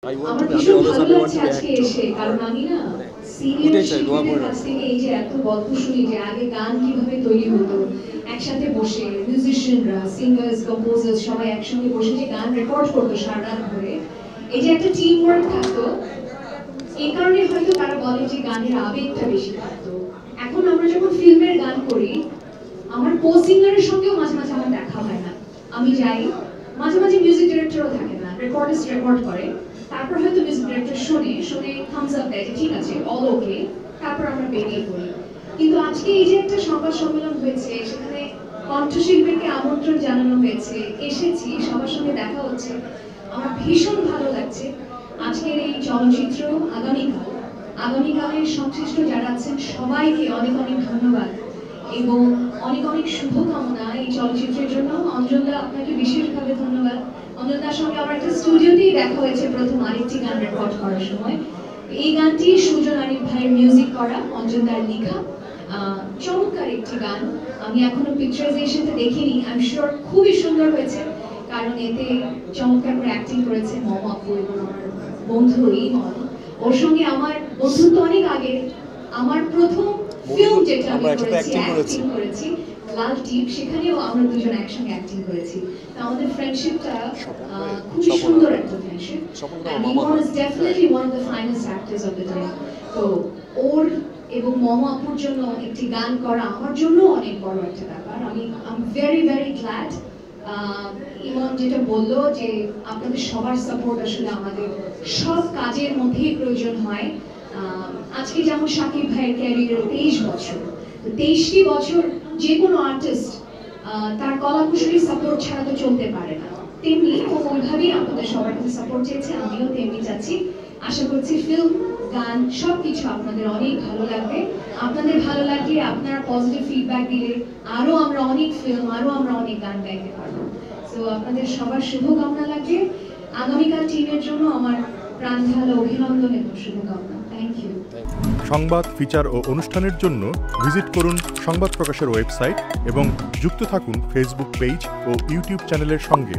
আমার ভীষণ ভালো লাগছে আজকে এসে, কারণ আমি না সিনিয়র শিল্পীদের কাছ থেকে এই যে এত গল্প শুনি যে আগে গান কিভাবে তৈরি হতো, একসাথে বসে মিউজিশিয়ানরা, সিঙ্গার্স, কম্পোজার্স সবাই একসঙ্গে বসে যে গান রেকর্ড করতো সারা রাত ধরে, এই যে একটা টিম ওয়ার্ক থাকতো, এই কারণে হয়তো তারা বলে যে গানের আবেগটা বেশি থাকতো। এখন আমরা যখন ফিল্মের গান করি, আমার কো সিঙ্গারের সঙ্গেও মাঝে মাঝে আমার দেখা হয় না, আমি যাই, মাঝে মাঝে মিউজিক ডিরেক্টরও থাকে না, রেকর্ডিস্ট রেকর্ড করে, তারপর হয়তো মিউজিক ডিরেক্টর শুনে থামস আপ দেয় যে ঠিক আছে অল ওকে, তারপর আমরা বেরিয়ে পড়ি। কিন্তু আজকে এই যে একটা সংবাদ সম্মেলন হয়েছে, সেখানে কণ্ঠশিল্পীকে আমন্ত্রণ জানানো হয়েছে, এসেছি, সবার সঙ্গে দেখা হচ্ছে, আমার ভীষণ ভালো লাগছে। আজকের এই চলচ্চিত্র আগামীকালের সংশ্লিষ্ট যারা আছেন সবাইকে অনেক অনেক ধন্যবাদ এবং অনেক অনেক শুভকামনা এই চলচ্চিত্রের জন্য। অঞ্জনদা, আপনাকে বিশেষভাবে ধন্যবাদ। অঞ্জনদার সঙ্গে আমার একটা স্টুডিওতেই দেখা হয়েছে প্রথম আরেকটি গান রেকর্ড করার সময়। এই গানটি সুজন আরিফ ভাইয়ের মিউজিক করা, অঞ্জনদার লেখা, চমৎকার একটি গান। আমি এখনো পিকচারাইজেশনটা দেখিনি, আই এম শিওর খুবই সুন্দর হয়েছে, কারণ এতে চমৎকার করে অ্যাক্টিং করেছে মম আপু এবং আমার বন্ধু ইমন। ওর সঙ্গে আমার বন্ধুত্ব অনেক আগে, আমার প্রথম ফিল্ম যেটা আমি অ্যাক্টিং করেছি লাল টিপ, সেখানেও আমরা দুজন একসঙ্গে অ্যাক্টিং করেছি। তো আমাদের ফ্রেন্ডশিপটা খুব সুন্দর একটা friendship, and Imon is definitely one of the finest actors of the time. তো ওর এবং মম আপুর জন্য একটি গান করা আমার জন্য অনেক বড় একটা ব্যাপার। আমি ভেরি ভেরি গ্ল্যাড। ইমন যেটা বললো যে আপনাদের সবার সাপোর্ট আসলে আমাদের সব কাজের মধ্যেই প্রয়োজন হয়। আজকে যেমন শাকিব ভাইয়ের ক্যারিয়ার 23 বছর, তো 23টি বছর যে কোনো আর্টিস্ট তার কলা কুশলী সাপোর্ট ছাড়া তো চলতে পারে না, তেমনি ও ওইভাবেই আপনাদের সবার কাছে সাপোর্ট চেয়েছে, আমিও তেমনি চাচ্ছি। আশা করছি ফিল্ম, গান সবকিছু আপনাদের অনেক ভালো লাগবে। আপনাদের ভালো লাগলে, আপনারা পজিটিভ ফিডব্যাক দিলে আরো আমরা অনেক ফিল্ম, আরো আমরা অনেক গান গাইতে পারবো। তো আপনাদের সবার শুভকামনা লাগবে। আগামীকাল টিমের জন্য আমার প্রাণ ঢালা অভিনন্দন এবং শুভকামনা। Thank you. সংবাদ, ফিচার ও অনুষ্ঠানের জন্য ভিজিট করুন সংবাদ প্রকাশের ওয়েবসাইট এবং যুক্ত থাকুন ফেসবুক পেজ ও ইউটিউব চ্যানেলের সঙ্গে।